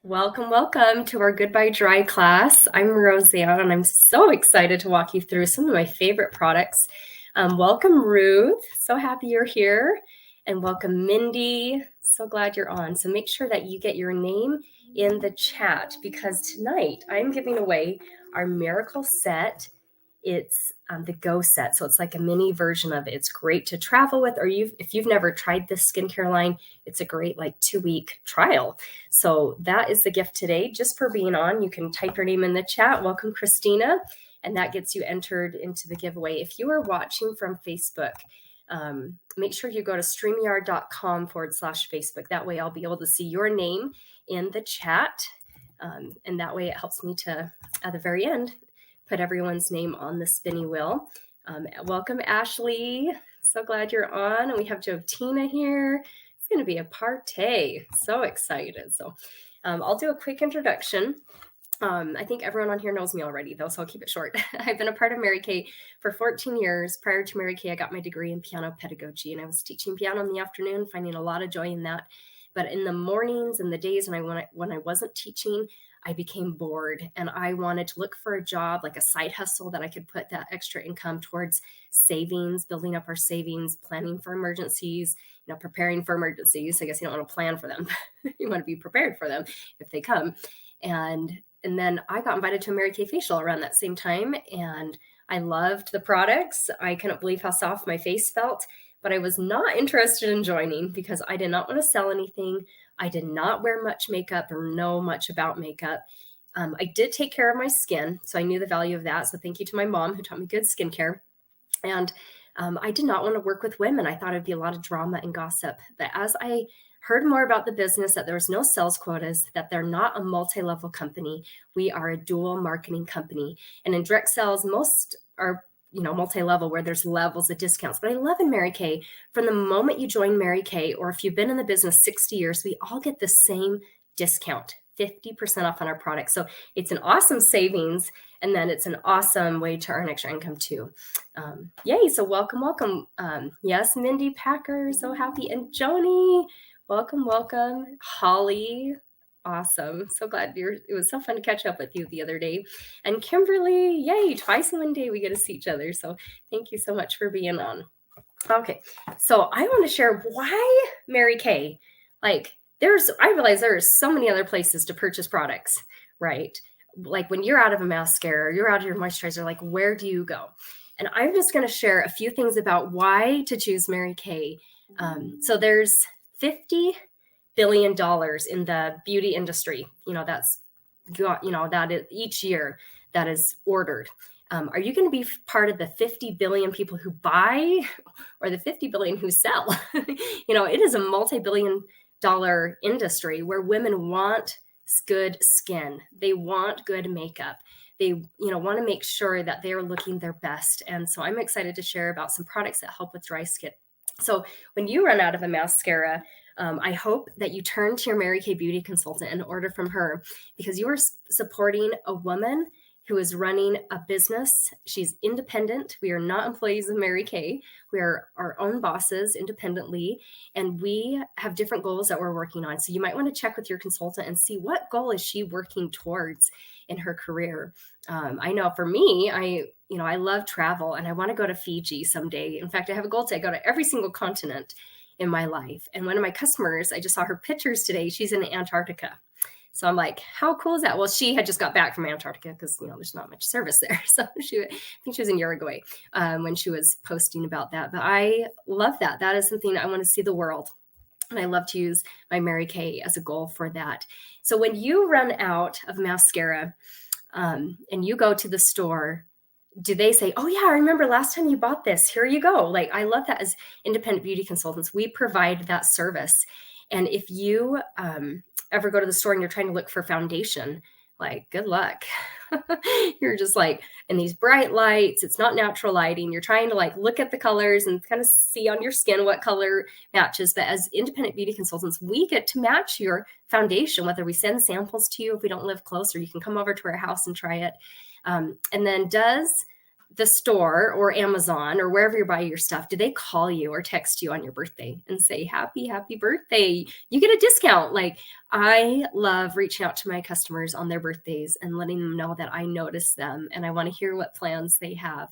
Welcome, welcome to our Goodbye Dry class. I'm Roseanne, and I'm so excited to walk you through some of my favorite products. Welcome, Ruth. So happy you're here. And welcome, Mindy. So glad you're on. So make sure that you get your name in the chat because tonight I'm giving away our Miracle Set. It's the Go Set. So it's like a mini version of it. It's great to travel with, or if you've never tried this skincare line, it's a great 2-week trial. So that is the gift today, just for being on. You can type your name in the chat. Welcome, Christina. And that gets you entered into the giveaway. If you are watching from Facebook, make sure you go to streamyard.com/Facebook. That way I'll be able to see your name in the chat. And that way it helps me to, at the very end, put everyone's name on the spinny wheel. Welcome, Ashley. So glad you're on. And we have Jotina here. It's going to be a party. So excited. So I'll do a quick introduction. I think everyone on here knows me already, though, so I'll keep it short. I've been a part of Mary Kay for 14 years. Prior to Mary Kay, I got my degree in piano pedagogy, and I was teaching piano in the afternoon, finding a lot of joy in that. But in the mornings and the days when I wasn't teaching, I became bored, and I wanted to look for a job, like a side hustle that I could put that extra income towards savings, building up our savings, planning for emergencies, preparing for emergencies. I guess you don't want to plan for them. You want to be prepared for them if they come. And then I got invited to a Mary Kay facial around that same time, and I loved the products. I couldn't believe how soft my face felt, but I was not interested in joining because I did not want to sell anything. I did not wear much makeup or know much about makeup. I did take care of my skin, so I knew the value of that. So thank you to my mom who taught me good skincare. And I did not want to work with women. I thought it'd be a lot of drama and gossip. But as I heard more about the business, that there was no sales quotas, that they're not a multi-level company, we are a dual marketing company. And in direct sales, most are multi-level, where there's levels of discounts. But I love in Mary Kay, from the moment you join Mary Kay, or if you've been in the business 60 years, we all get the same discount, 50% off on our products. So it's an awesome savings. And then it's an awesome way to earn extra income too. Yay. So welcome. Yes, Mindy Packer, so happy. And Joni, welcome. Holly, awesome. So glad it was so fun to catch up with you the other day. And Kimberly, yay, twice in one day we get to see each other. So thank you so much for being on. Okay, so I want to share why Mary Kay. I realize there's so many other places to purchase products, right? Like when you're out of a mascara, or you're out of your moisturizer, where do you go? And I'm just going to share a few things about why to choose Mary Kay. So there's $50 billion in the beauty industry. That is each year that is ordered. Are you going to be part of the 50 billion people who buy or the 50 billion who sell? It is a multi-billion dollar industry where women want good skin. They want good makeup. They, want to make sure that they are looking their best. And so I'm excited to share about some products that help with dry skin. So when you run out of a mascara, I hope that you turn to your Mary Kay beauty consultant and order from her, because you are supporting a woman who is running a business. She's independent. We are not employees of Mary Kay. We are our own bosses independently, and we have different goals that we're working on. So you might want to check with your consultant and see what goal is she working towards in her career. I know for me, I love travel, and I want to go to Fiji someday. In fact, I have a goal to go to every single continent in my life. And one of my customers, I just saw her pictures today. She's in Antarctica. So I'm like, how cool is that? Well, she had just got back from Antarctica because, there's not much service there. So I think she was in Uruguay when she was posting about that. But I love that. That is something I want to see the world. And I love to use my Mary Kay as a goal for that. So when you run out of mascara and you go to the store, do they say, oh yeah, I remember last time you bought this, here you go? I love that. As independent beauty consultants, we provide that service. And if you ever go to the store and you're trying to look for foundation, good luck. You're just in these bright lights, it's not natural lighting. You're trying to look at the colors and kind of see on your skin what color matches. But as independent beauty consultants, we get to match your foundation, whether we send samples to you if we don't live close, or you can come over to our house and try it. And then does the store or Amazon or wherever you're buying your stuff, do they call you or text you on your birthday and say, happy birthday? You get a discount. Like, I love reaching out to my customers on their birthdays and letting them know that I notice them and I want to hear what plans they have.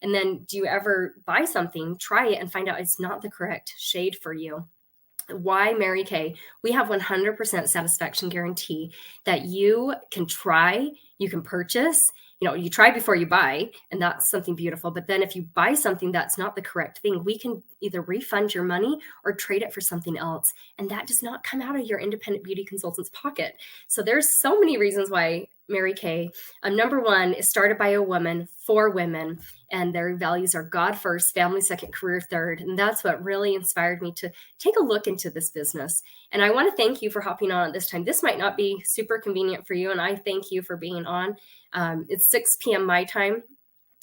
And then do you ever buy something, try it, and find out it's not the correct shade for you? Why Mary Kay? We have 100% satisfaction guarantee that you can try, you can purchase. You try before you buy, and that's something beautiful. But then if you buy something that's not the correct thing, we can either refund your money or trade it for something else. And that does not come out of your independent beauty consultant's pocket. So there's so many reasons why Mary Kay. Number one is started by a woman for women, and their values are God first, family second, career third. And that's what really inspired me to take a look into this business. And I want to thank you for hopping on at this time. This might not be super convenient for you, and I thank you for being on. It's 6 p.m. my time.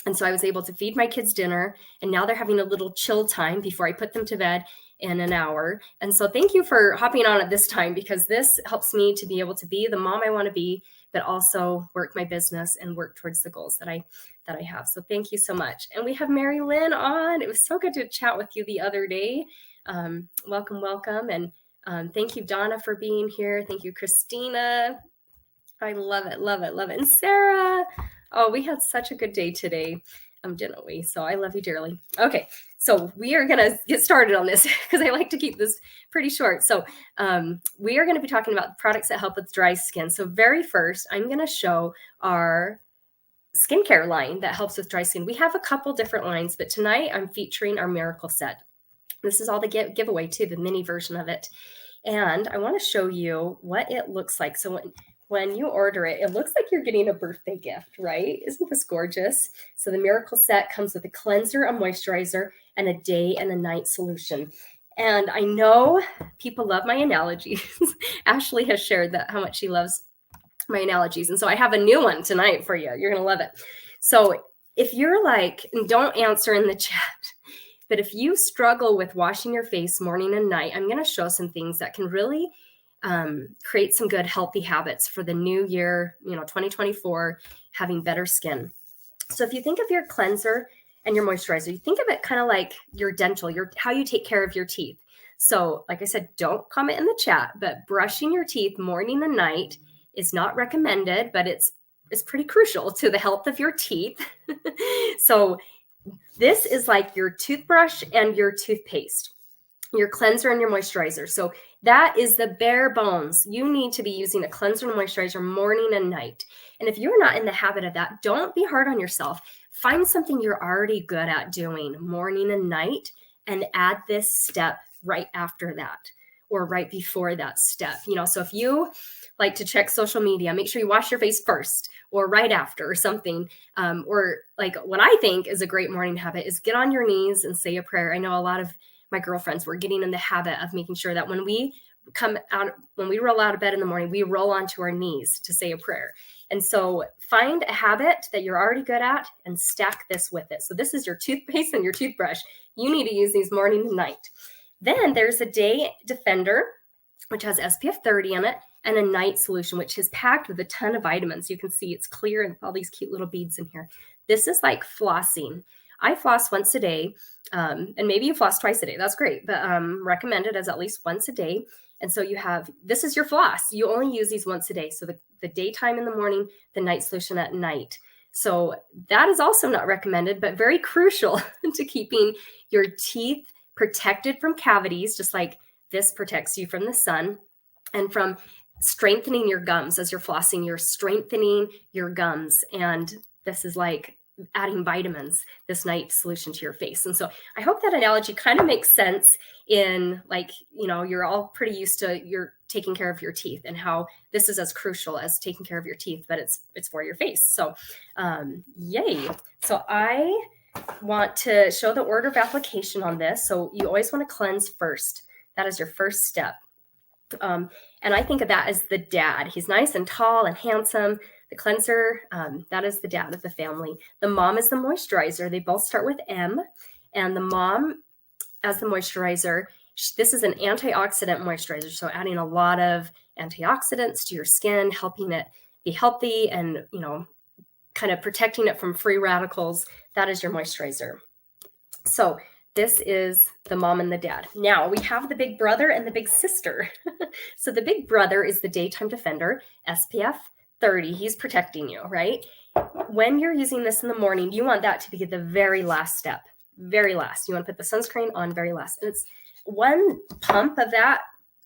And so I was able to feed my kids dinner, and now they're having a little chill time before I put them to bed in an hour. And so thank you for hopping on at this time, because this helps me to be able to be the mom I want to be, but also work my business and work towards the goals that I have. So thank you so much. And we have Mary Lynn on. It was so good to chat with you the other day. Welcome. And thank you, Donna, for being here. Thank you, Christina. I love it. And Sarah, oh, we had such a good day today, didn't we? So I love you dearly. Okay, so we are going to get started on this because I like to keep this pretty short. So we are going to be talking about products that help with dry skin. So very first, I'm going to show our skincare line that helps with dry skin. We have a couple different lines, but tonight I'm featuring our Miracle Set. This is all the giveaway too, the mini version of it. And I want to show you what it looks like. So when you order it, it looks like you're getting a birthday gift, right? Isn't this gorgeous? So the Miracle Set comes with a cleanser, a moisturizer, and a day and a night solution. And I know people love my analogies. Ashley has shared that how much she loves my analogies. And so I have a new one tonight for you. You're going to love it. So if you're like, and don't answer in the chat, but if you struggle with washing your face morning and night, I'm going to show some things that can really create some good healthy habits for the new year, 2024, having better skin. So if you think of your cleanser and your moisturizer, you think of it kind of like your dental, how you take care of your teeth. So like I said, don't comment in the chat, but brushing your teeth morning and night is not recommended, but it's pretty crucial to the health of your teeth. So this is like your toothbrush and your toothpaste, your cleanser and your moisturizer. So that is the bare bones. You need to be using a cleanser and moisturizer morning and night. And if you're not in the habit of that, don't be hard on yourself. Find something you're already good at doing morning and night and add this step right after that or right before that step. So if you like to check social media, make sure you wash your face first or right after or something. Or like what I think is a great morning habit is get on your knees and say a prayer. I know a lot of my girlfriends were getting in the habit of making sure that when we roll out of bed in the morning, we roll onto our knees to say a prayer. And so find a habit that you're already good at and stack this with it. So this is your toothpaste and your toothbrush. You need to use these morning and night. Then there's a day defender, which has SPF 30 in it, and a night solution, which is packed with a ton of vitamins. You can see it's clear and all these cute little beads in here. This is like flossing. I floss once a day, and maybe you floss twice a day. That's great, but recommended as at least once a day. And so this is your floss. You only use these once a day. So the daytime in the morning, the night solution at night. So that is also not recommended, but very crucial to keeping your teeth protected from cavities, just like this protects you from the sun, and from strengthening your gums. As you're flossing, you're strengthening your gums. And this is like adding vitamins, this night solution to your face. And so I hope that analogy kind of makes sense in like, you're all pretty used to you're taking care of your teeth and how this is as crucial as taking care of your teeth, but it's for your face. So yay. So I want to show the order of application on this. So you always want to cleanse first. That is your first step. And I think of that as the dad. He's nice and tall and handsome. The cleanser, that is the dad of the family. The mom is the moisturizer. They both start with M. And the mom, as the moisturizer, this is an antioxidant moisturizer. So adding a lot of antioxidants to your skin, helping it be healthy and, kind of protecting it from free radicals that is your moisturizer. So this is the mom and the dad. Now we have the big brother and the big sister. So the big brother is the daytime defender, SPF 30. He's protecting you, right? When you're using this in the morning, you want that to be the very last step. Very last. You want to put the sunscreen on very last. And it's one pump of that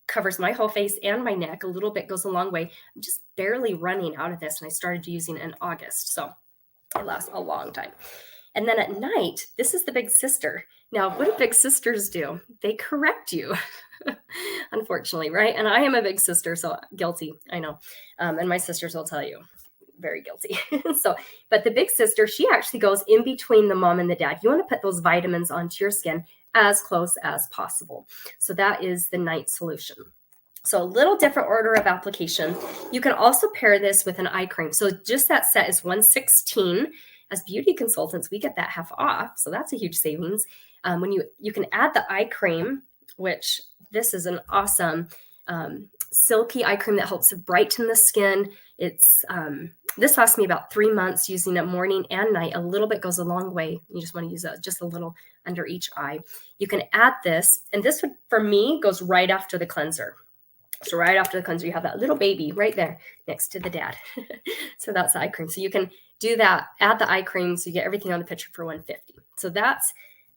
covers my whole face and my neck. A little bit goes a long way. I'm just barely running out of this, and I started using it in August. So it lasts a long time. And then at night, this is the big sister. Now, what do big sisters do? They correct you, unfortunately, right? And I am a big sister, so guilty, I know. And my sisters will tell you, very guilty. But the big sister, she actually goes in between the mom and the dad. You want to put those vitamins onto your skin as close as possible. So that is the night solution. So a little different order of application. You can also pair this with an eye cream. So just that set is $116. As beauty consultants, we get that half off. So that's a huge savings. When you can add the eye cream, which this is an awesome silky eye cream that helps brighten the skin. It's this lasts me about 3 months using it morning and night. A little bit goes a long way. You just want to use just a little under each eye. You can add this, and this would, for me, goes right after the cleanser. So right after the cleanser, you have that little baby right there next to the dad. So that's the eye cream. So you can do that, add the eye cream, so you get everything on the picture for $150. So that's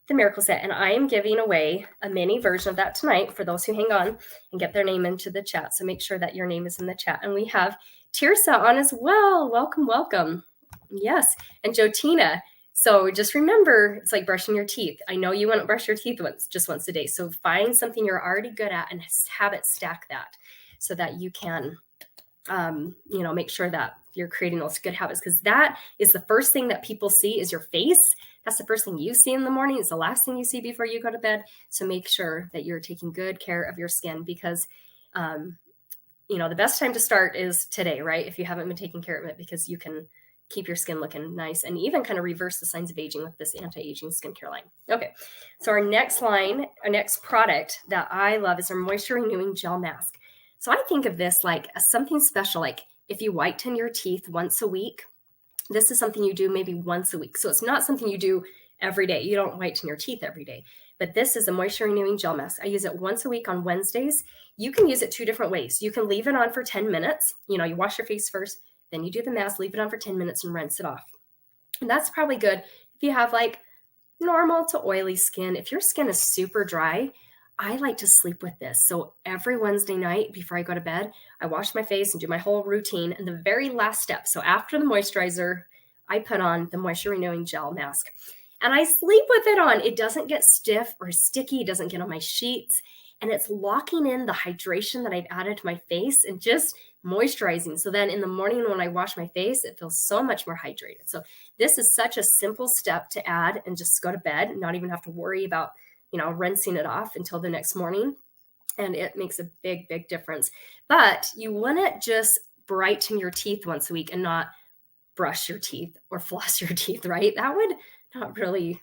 the miracle set. And I am giving away a mini version of that tonight for those who hang on and get their name into the chat. So make sure that your name is in the chat. And we have Tirsa on as well. Welcome, welcome. Yes. And Jotina. So just remember, it's like brushing your teeth. I know you want to brush your teeth just once a day. So find something you're already good at and have it stack that so that you can, make sure that you're creating those good habits, because that is the first thing that people see is your face. That's the first thing you see in the morning. It's the last thing you see before you go to bed. So make sure that you're taking good care of your skin, because, the best time to start is today, right? If you haven't been taking care of it, because you can keep your skin looking nice and even kind of reverse the signs of aging with this anti-aging skincare line. Okay, so our next product that I love is our Moisture Renewing Gel Mask. So I think of this like something special, like if you whiten your teeth once a week, this is something you do maybe once a week. So it's not something you do every day. You don't whiten your teeth every day, but this is a Moisture Renewing Gel Mask. I use it once a week on Wednesdays. You can use it 2 different ways. You can leave it on for 10 minutes. You wash your face first, then you do the mask, leave it on for 10 minutes and rinse it off. And that's probably good if you have like normal to oily skin. If your skin is super dry, I like to sleep with this. So every Wednesday night before I go to bed, I wash my face and do my whole routine. And the very last step, so after the moisturizer, I put on the Moisture Renewing Gel Mask. And I sleep with it on. It doesn't get stiff or sticky. It doesn't get on my sheets. And it's locking in the hydration that I've added to my face and just moisturizing. So then in the morning when I wash my face, it feels so much more hydrated. So this is such a simple step to add and just go to bed and not even have to worry about, rinsing it off until the next morning. And it makes a big, big difference. But you wouldn't just brighten your teeth once a week and not brush your teeth or floss your teeth, right? That would not really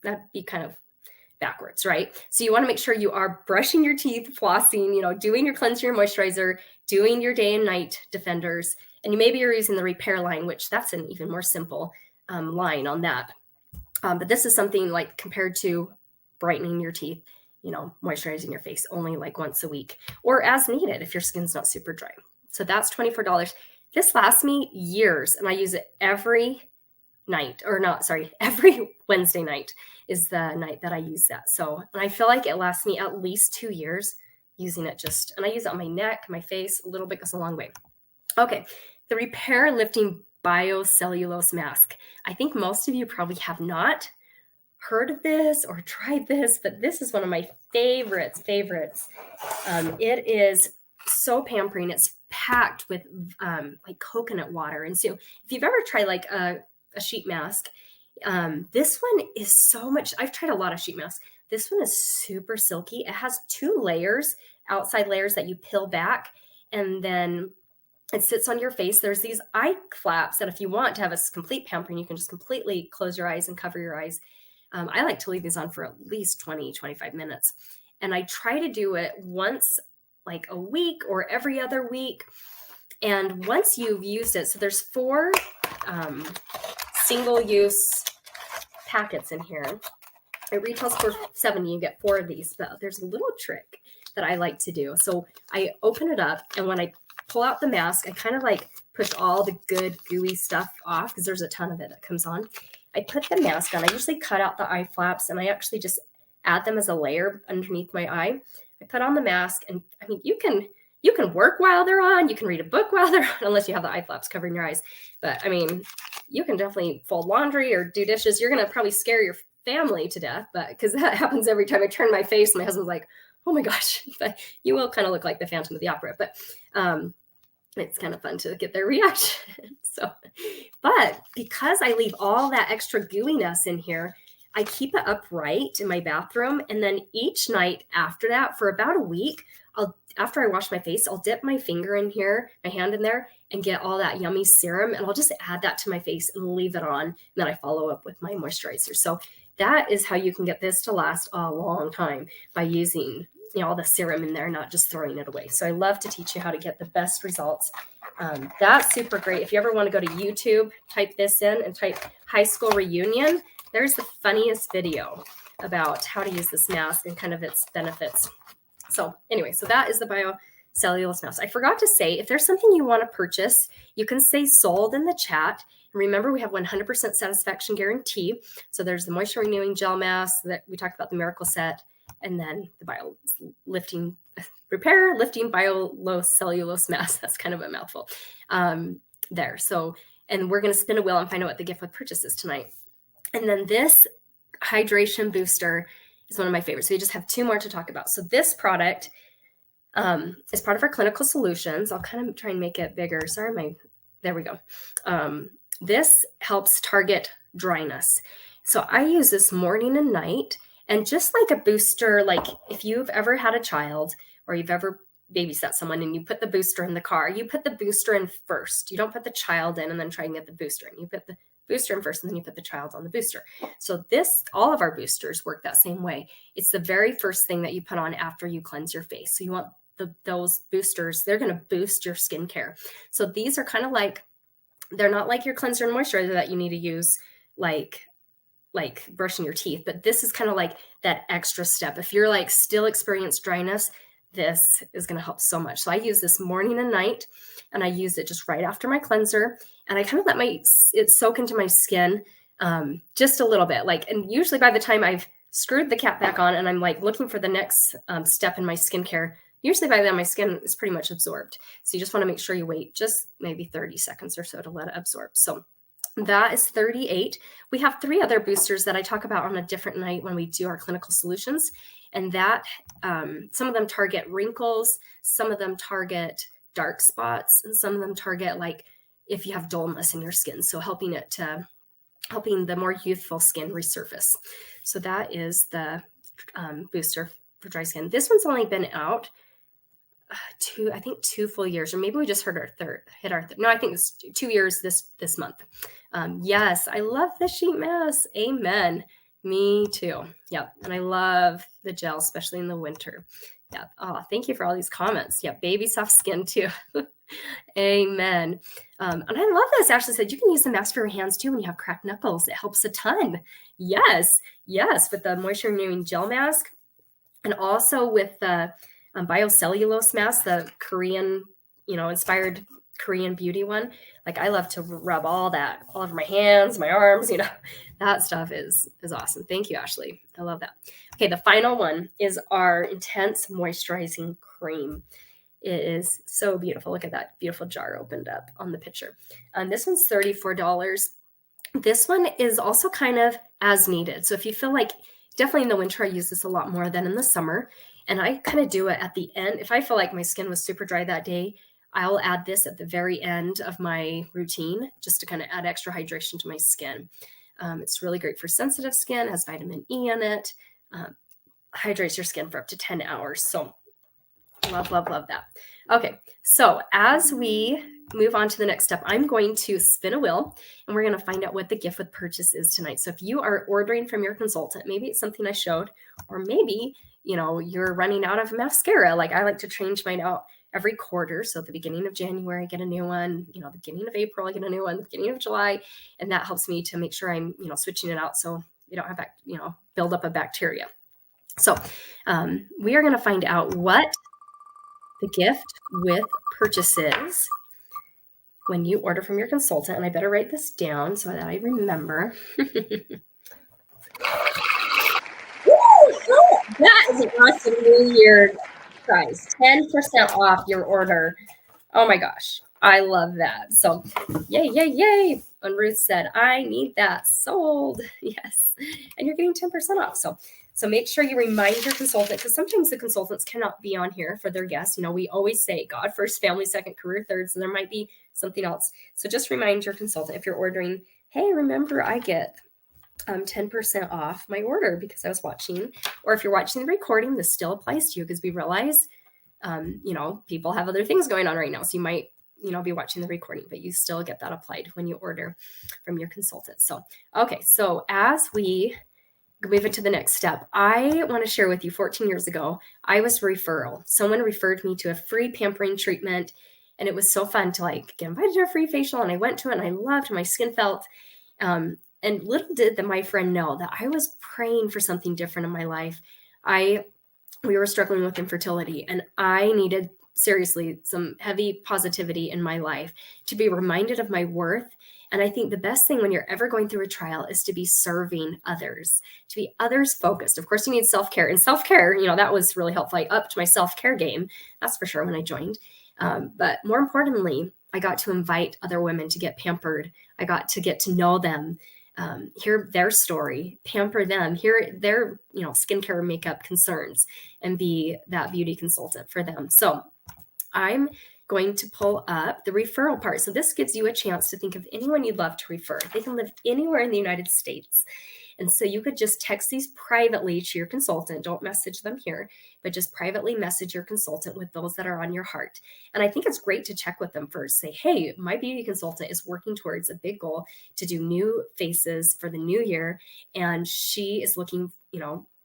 that'd be kind of backwards, right? So you want to make sure you are brushing your teeth, flossing, doing your cleanser, your moisturizer, doing your day and night defenders. And maybe you're using the repair line, which that's an even more simple line on that. But this is something like compared to brightening your teeth, moisturizing your face only like once a week or as needed if your skin's not super dry. So that's $24. This lasts me years, and I use it every Wednesday night is the night that I use that. So, and I feel like it lasts me at least 2 years using it and I use it on my neck, my face, a little bit goes a long way. Okay. The Repair Lifting Biocellulose Mask. I think most of you probably have not heard of this or tried this, but this is one of my favorites. It is so pampering. It's packed with like coconut water. And so if you've ever tried like a sheet mask, this one is so much. I've tried a lot of sheet masks. This one is super silky. It has 2 layers, outside layers that you peel back, and then it sits on your face. There's these eye flaps that if you want to have a complete pampering, you can just completely close your eyes and cover your eyes. I like to leave these on for at least 20, 25 minutes. And I try to do it once like a week or every other week. And once you've used it, so there's 4 single-use packets in here. It retails for $70. You get 4 of these, but there's a little trick that I like to do. So I open it up, and when I pull out the mask, I kind of like push all the good gooey stuff off because there's a ton of it that comes on. I put the mask on. I usually cut out the eye flaps, and I actually just add them as a layer underneath my eye. I put on the mask, and I mean, you can work while they're on. You can read a book while they're on, unless you have the eye flaps covering your eyes. But I mean, you can definitely fold laundry or do dishes. You're going to probably scare your family to death, but because that happens every time I turn my face. My husband's like, oh my gosh, but you will kind of look like the Phantom of the Opera. But it's kind of fun to get their reaction. But because I leave all that extra gooiness in here, I keep it upright in my bathroom. And then each night after that, for about a week, after I wash my face, I'll dip my finger in here, my hand in there, and get all that yummy serum. And I'll just add that to my face and leave it on. And then I follow up with my moisturizer. So that is how you can get this to last a long time, by using all the serum in there, not just throwing it away. So I love to teach you how to get the best results. That's super great. If you ever want to go to YouTube, type this in and type high school reunion. There's the funniest video about how to use this mask and kind of its benefits. So anyway, so that is the biocellulose mask. I forgot to say, if there's something you want to purchase, you can say sold in the chat. And remember, we have 100% satisfaction guarantee. So there's the moisture renewing gel mask that we talked about, the miracle set, and then the lifting biocellulose mask. That's kind of a mouthful there. So, and we're going to spin a wheel and find out what the gift with purchase is tonight. And then this hydration booster is one of my favorites. So we just have 2 more to talk about. So this product is part of our clinical solutions. I'll kind of try and make it bigger. Sorry, there we go. This helps target dryness. So I use this morning and night. And just like a booster, like if you've ever had a child or you've ever babysat someone and you put the booster in the car, you put the booster in first. You don't put the child in and then try and get the booster in. You put the booster in first and then you put the child on the booster. So all of our boosters work that same way. It's the very first thing that you put on after you cleanse your face. So you want those boosters, they're going to boost your skincare. So these are kind of like, they're not like your cleanser and moisturizer that you need to use like brushing your teeth, but this is kind of like that extra step. If you're like still experience dryness, this is going to help so much. So I use this morning and night, and I use it just right after my cleanser, and I kind of let it soak into my skin just a little bit. And usually by the time I've screwed the cap back on and I'm like looking for the next step in my skincare, usually by then my skin is pretty much absorbed. So you just want to make sure you wait just maybe 30 seconds or so to let it absorb. So that is $38. We have 3 other boosters that I talk about on a different night when we do our clinical solutions. And that some of them target wrinkles, some of them target dark spots, and some of them target like if you have dullness in your skin. So helping the more youthful skin resurface. So that is the booster for dry skin. This one's only been out I think 2 full years, or maybe we just hit our third. No, I think it's 2 years this month. Yes, I love the sheet mask. Amen. Me too. Yep. And I love the gel, especially in the winter. Yeah. Oh, thank you for all these comments. Yeah. Baby soft skin too. Amen. And I love this. Ashley said, you can use the mask for your hands too when you have cracked knuckles. It helps a ton. Yes. With the moisture renewing gel mask, and also with the biocellulose mask, the Korean, inspired Korean beauty one. Like I love to rub all that all over my hands, my arms, that stuff is awesome. Thank you, Ashley. I love that. Okay. The final one is our intense moisturizing cream. It is so beautiful. Look at that beautiful jar opened up on the picture. This one's $34. This one is also kind of as needed. So if you feel like, definitely in the winter, I use this a lot more than in the summer. And I kind of do it at the end. If I feel like my skin was super dry that day, I'll add this at the very end of my routine just to kind of add extra hydration to my skin. It's really great for sensitive skin, has vitamin E in it, hydrates your skin for up to 10 hours. So love that. Okay, so as we move on to the next step, I'm going to spin a wheel and we're going to find out what the gift with purchase is tonight. So if you are ordering from your consultant, maybe it's something I showed, or maybe you're running out of mascara. Like I like to change mine out every quarter. So at the beginning of January, I get a new one, the beginning of April, I get a new one, the beginning of July. And that helps me to make sure I'm, switching it out. So they don't have, build up of bacteria. So we are going to find out what the gift with purchases when you order from your consultant. And I better write this down so that I remember. That is an awesome New Year prize. 10% off your order. Oh my gosh. I love that. So yay, yay, yay. And Ruth said, I need that sold. Yes. And you're getting 10% off. So make sure you remind your consultant, because sometimes the consultants cannot be on here for their guests. We always say God first, family second, career third. So there might be something else. So just remind your consultant if you're ordering, hey, remember I get 10% off my order because I was watching. Or if you're watching the recording, this still applies to you, because we realize, people have other things going on right now. So you might, be watching the recording, but you still get that applied when you order from your consultant. So, okay. So as we move into the next step, I want to share with you 14 years ago, I was a referral. Someone referred me to a free pampering treatment, and it was so fun to get invited to a free facial. And I went to it and I loved my skin felt. And little did my friend know that I was praying for something different in my life. We were struggling with infertility, and I needed seriously some heavy positivity in my life to be reminded of my worth. And I think the best thing when you're ever going through a trial is to be serving others, to be others focused. Of course, you need self-care, and self-care, that was really helpful. I upped my self-care game. That's for sure when I joined. But more importantly, I got to invite other women to get pampered. I got to get to know them, hear their story, pamper them, hear their, skincare, makeup concerns, and be that beauty consultant for them. So I'm going to pull up the referral part. So this gives you a chance to think of anyone you'd love to refer. They can live anywhere in the United States. And so you could just text these privately to your consultant. Don't message them here, but just privately message your consultant with those that are on your heart. And I think it's great to check with them first. Say, hey, my beauty consultant is working towards a big goal to do new faces for the new year. And she is looking,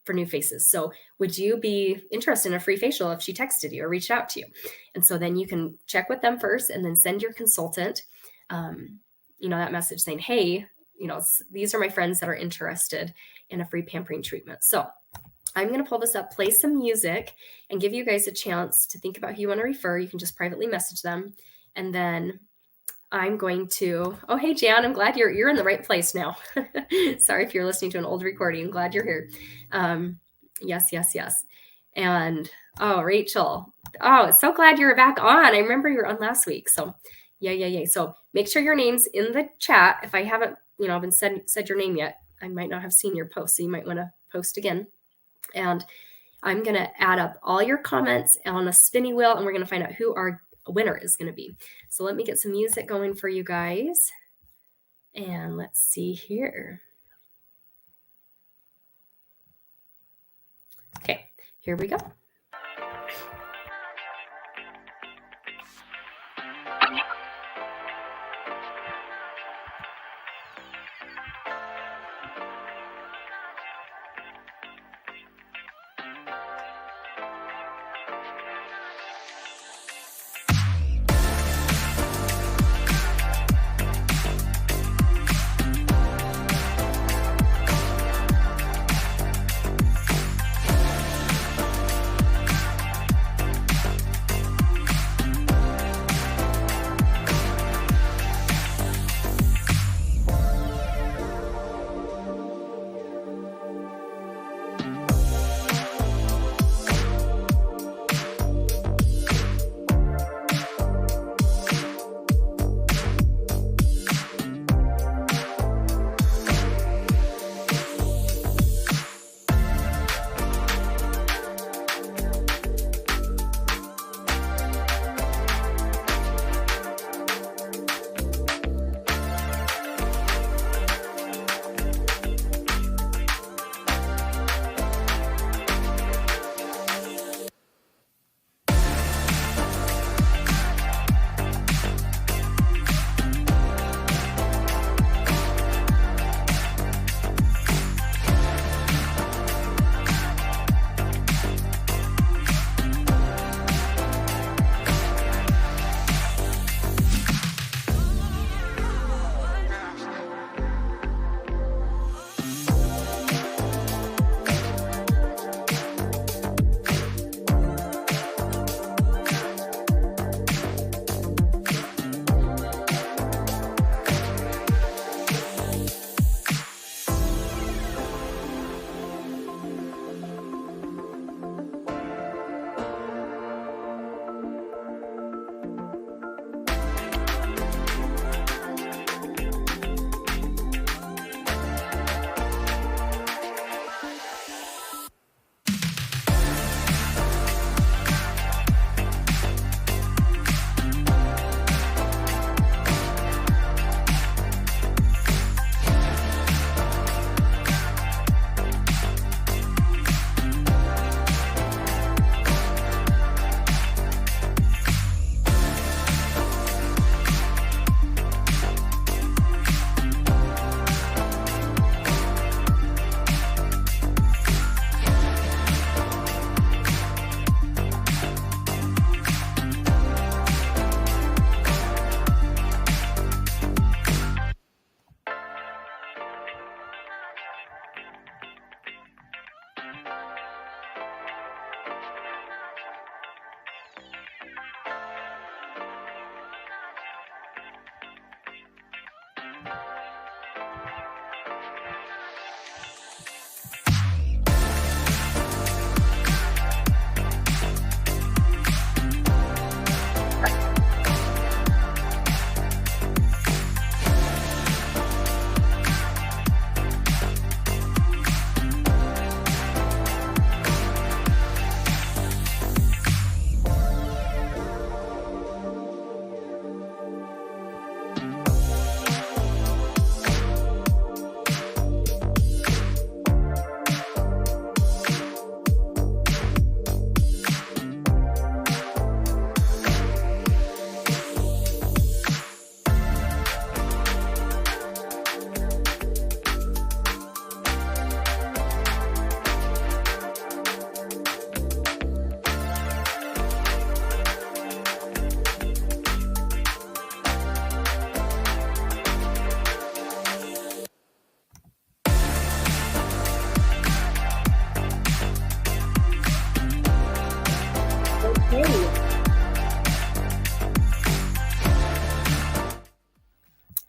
for new faces. So would you be interested in a free facial if she texted you or reached out to you? And so then you can check with them first and then send your consultant, that message saying, hey, these are my friends that are interested in a free pampering treatment. So I'm going to pull this up, play some music, and give you guys a chance to think about who you want to refer. You can just privately message them. And then I'm going to, oh, hey, Jan, I'm glad you're in the right place now. Sorry if you're listening to an old recording. I'm glad you're here. Yes. And, oh, Rachel, oh, so glad you're back on. I remember you were on last week. So yeah. So make sure your name's in the chat. If I haven't, been said your name yet, I might not have seen your post. So you might want to post again. And I'm going to add up all your comments on a spinny wheel, and we're going to find out who our winner is going to be. So let me get some music going for you guys. And let's see here. Okay, here we go.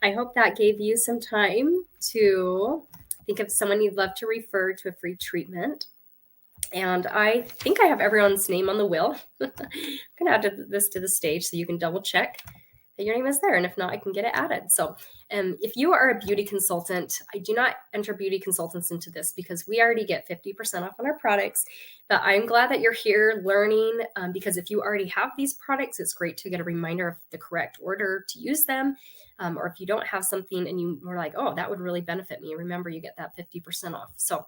I hope that gave you some time to think of someone you'd love to refer to a free treatment. And I think I have everyone's name on the will. I'm going to add this to the stage so you can double check that your name is there. And if not, I can get it added. So if you are a beauty consultant, I do not enter beauty consultants into this because we already get 50% off on our products. But I'm glad that you're here learning because if you already have these products, it's great to get a reminder of the correct order to use them. Or if you don't have something and you were like, oh, that would really benefit me, remember you get that 50% off. So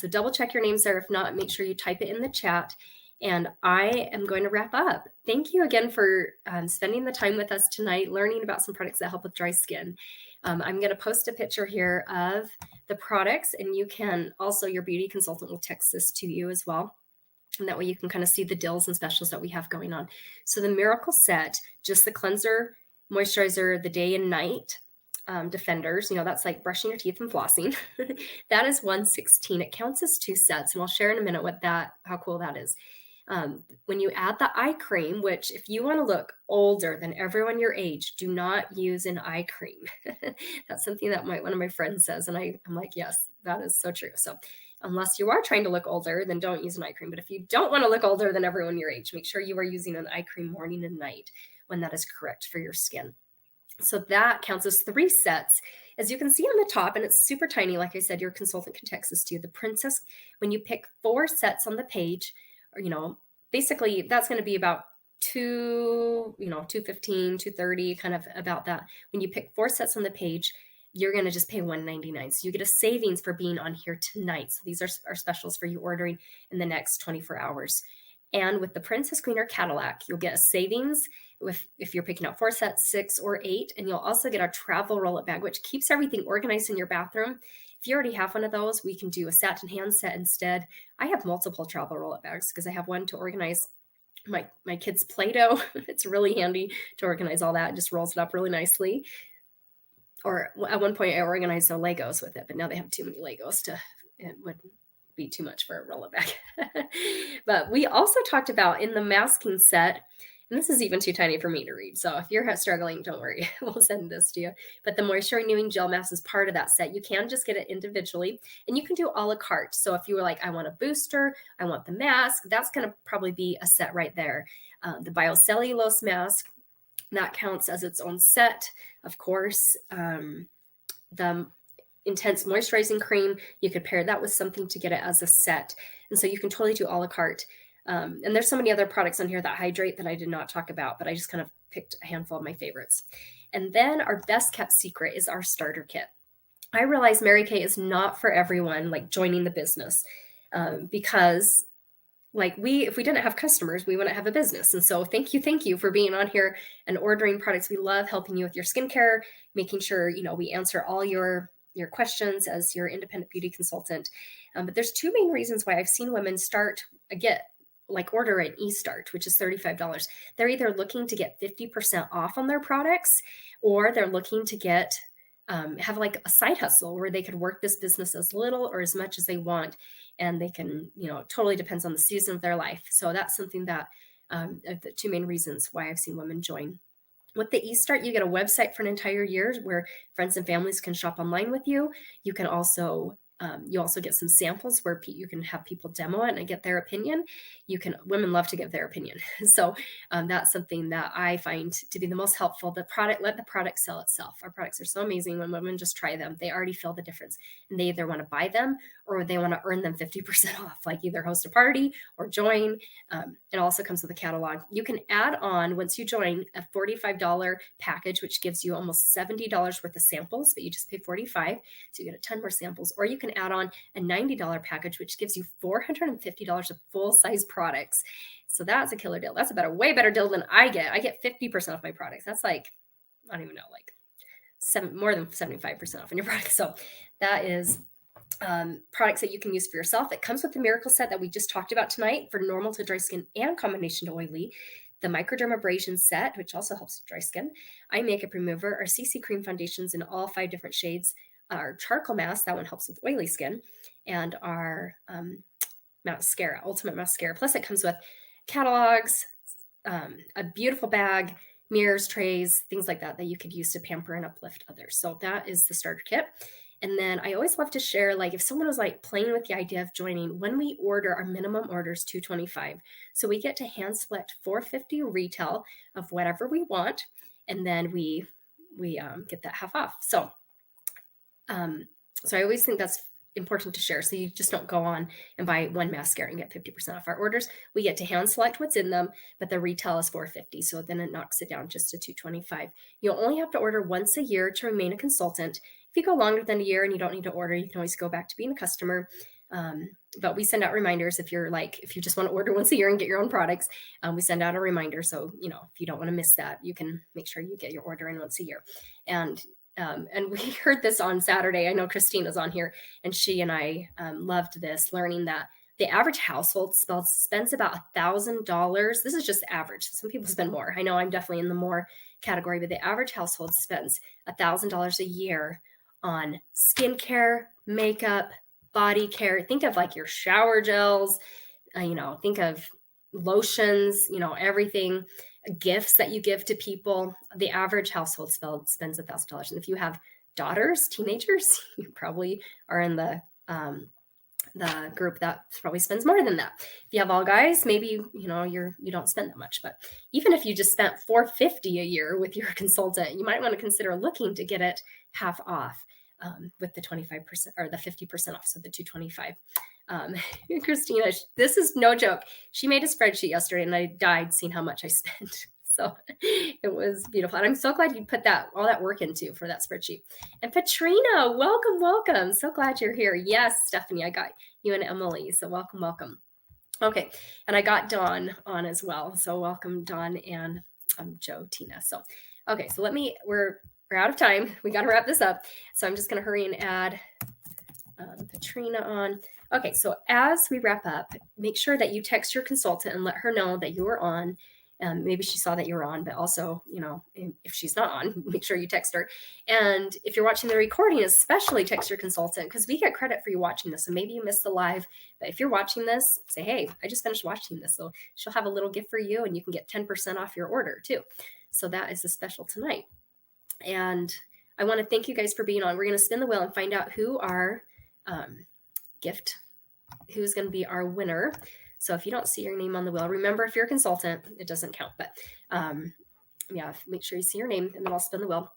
double check your names there. If not, make sure you type it in the chat. And I am going to wrap up. Thank you again for spending the time with us tonight, learning about some products that help with dry skin. I'm going to post a picture here of the products, and you can also, your beauty consultant will text this to you as well. And that way you can kind of see the deals and specials that we have going on. So the Miracle Set, just the cleanser, moisturizer, the day and night, defenders, that's like brushing your teeth and flossing. That is $116. It counts as 2 sets, and I'll share in a minute how cool that is. When you add the eye cream, which if you want to look older than everyone your age, do not use an eye cream. That's something that one of my friends says, and I'm like, yes, that is so true. So unless you are trying to look older, then don't use an eye cream. But if you don't want to look older than everyone your age, make sure you are using an eye cream morning and night when that is correct for your skin. So that counts as 3 sets. As you can see on the top, and it's super tiny, like I said, your consultant can text this to you. The Princess, when you pick 4 sets on the page, or, basically that's going to be about 215, 230, kind of about that. When you pick 4 sets on the page, you're going to just pay $199. So you get a savings for being on here tonight. So these are specials for you ordering in the next 24 hours. And with the Princess, Queen, or Cadillac, you'll get a savings if you're picking out 4 sets, 6, or 8. And you'll also get a travel roll-up bag, which keeps everything organized in your bathroom. If you already have one of those, we can do a satin hand set instead. I have multiple travel roll-up bags because I have one to organize my kids' Play-Doh. It's really handy to organize all that. It just rolls it up really nicely. Or at one point I organized their Legos with it, but now they have too many Legos it would be too much for a roll-up bag. But we also talked about in the masking set, and this is even too tiny for me to read. So if you're struggling, don't worry, we'll send this to you. But the moisture renewing gel mask is part of that set. You can just get it individually, and you can do a la carte. So if you were like, I want a booster, I want the mask, that's going to probably be a set right there. The biocellulose mask, that counts as its own set, of course. The intense moisturizing cream, you could pair that with something to get it as a set. And so you can totally do a la carte. And there's so many other products on here that hydrate that I did not talk about, but I just kind of picked a handful of my favorites. And then our best kept secret is our starter kit. I realize Mary Kay is not for everyone, like joining the business, because if we didn't have customers, we wouldn't have a business. And so thank you for being on here and ordering products. We love helping you with your skincare, making sure, we answer all your questions as your independent beauty consultant. But there's 2 main reasons why I've seen women order an eStart, which is $35. They're either looking to get 50% off on their products, or they're looking to have like a side hustle where they could work this business as little or as much as they want. And they can, totally depends on the season of their life. So that's something that the 2 main reasons why I've seen women join. With the eStart, you get a website for an entire year where friends and families can shop online with you. You can also you also get some samples where you can have people demo it and get their opinion. Women love to give their opinion. So that's something that I find to be the most helpful. Let the product sell itself. Our products are so amazing when women just try them. They already feel the difference, and they either want to buy them or they want to earn them 50% off, like either host a party or join. It also comes with a catalog. You can add on, once you join, a $45 package, which gives you almost $70 worth of samples, but you just pay $45. So you get a ton more samples. Or you can add on a $90 package, which gives you $450 of full-size products. So that's a killer deal. That's way better deal than I get. I get 50% off my products. That's I don't even know, more than 75% off on your products. So that is products that you can use for yourself. It comes with the Miracle Set that we just talked about tonight for normal to dry skin and combination to oily. The Microdermabrasion Set, which also helps with dry skin. Eye Makeup Remover, our CC Cream foundations in all 5 different shades. Our Charcoal Mask, that one helps with oily skin. And our Ultimate Mascara. Plus it comes with catalogs, a beautiful bag, mirrors, trays, things like that you could use to pamper and uplift others. So that is the starter kit. And then I always love to share, like if someone was like playing with the idea of joining, when we order, our minimum order is $225. So we get to hand select $450 retail of whatever we want. And then we get that half off. So I always think that's important to share. So you just don't go on and buy one mascara and get 50% off our orders. We get to hand select what's in them, but the retail is $450. So then it knocks it down just to $225. You'll only have to order once a year to remain a consultant. If you go longer than a year and you don't need to order, you can always go back to being a customer. But we send out reminders if you just want to order once a year and get your own products, we send out a reminder. So, if you don't want to miss that, you can make sure you get your order in once a year. And we heard this on Saturday. I know Christina's on here, and she and I loved this, learning that the average household spends about $1,000. This is just average. Some people spend more. I know I'm definitely in the more category, but the average household spends $1,000 a year on skincare, makeup, body care. Think of like your shower gels, think of lotions, everything, gifts that you give to people. The average household spends $1,000. And if you have daughters, teenagers, you probably are in the group that probably spends more than that. If you have all guys, maybe you don't spend that much. But even if you just spent $450 a year with your consultant, you might want to consider looking to get it half off with the 25% or the 50% off, so the $225. Christina, this is no joke. She made a spreadsheet yesterday, and I died seeing how much I spent. So it was beautiful. And I'm so glad you put all that work into for that spreadsheet. And Patrina, welcome. So glad you're here. Yes, Stephanie, I got you and Emily. So welcome. Okay. And I got Dawn on as well. So welcome, Dawn and Joe, Tina. So, okay. So we're out of time. We got to wrap this up. So I'm just going to hurry and add Patrina on. Okay, so as we wrap up, make sure that you text your consultant and let her know that you were on. Maybe she saw that you were on, but also, if she's not on, make sure you text her. And if you're watching the recording, especially text your consultant, because we get credit for you watching this. So maybe you missed the live, but if you're watching this, say, hey, I just finished watching this. So she'll have a little gift for you, and you can get 10% off your order too. So that is a special tonight. And I want to thank you guys for being on. We're going to spin the wheel and find out who our who's going to be our winner. So if you don't see your name on the wheel, remember, if you're a consultant, it doesn't count. But make sure you see your name, and then I'll spin the wheel,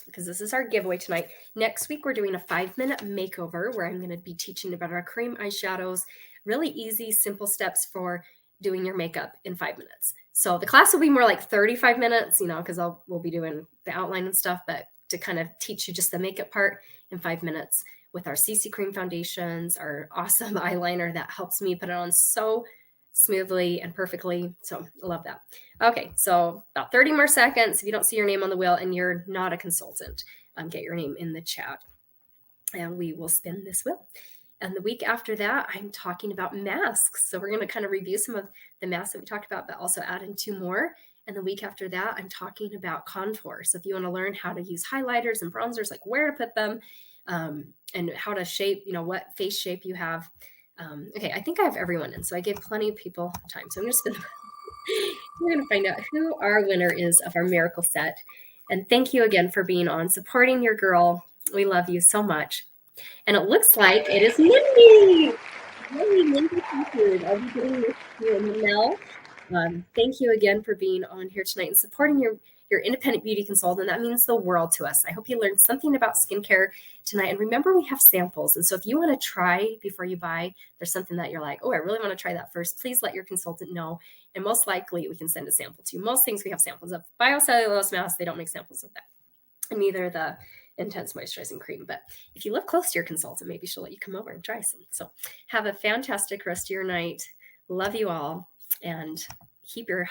because this is our giveaway tonight. Next week, we're doing a 5-minute makeover where I'm going to be teaching about our cream eyeshadows, really easy, simple steps for doing your makeup in 5 minutes. So the class will be more like 35 minutes, because we'll be doing the outline and stuff, but to kind of teach you just the makeup part in 5 minutes with our CC cream foundations, our awesome eyeliner that helps me put it on so smoothly and perfectly. So I love that. Okay, so about 30 more seconds. If you don't see your name on the wheel and you're not a consultant, get your name in the chat, and we will spin this wheel. And the week after that, I'm talking about masks. So we're going to kind of review some of the masks that we talked about, but also add in 2 more. And the week after that, I'm talking about contour. So if you want to learn how to use highlighters and bronzers, like where to put them, and how to shape, what face shape you have. Okay, I think I have everyone in, so I gave plenty of people time. So I'm just we're going to find out who our winner is of our miracle set. And thank you again for being on, supporting your girl. We love you so much. And it looks like it is Mindy. Hey, Mindy, I'll be getting this to you in the mail. Thank you again for being on here tonight and supporting your independent beauty consultant. That means the world to us. I hope you learned something about skincare tonight. And remember, we have samples. And so if you want to try before you buy, there's something that you're like, oh, I really want to try that first, please let your consultant know. And most likely we can send a sample to you. Most things we have samples of. Biocellulose masks, they don't make samples of that. And neither the intense moisturizing cream. But if you live close to your consultant, maybe she'll let you come over and try some. So have a fantastic rest of your night. Love you all, and keep your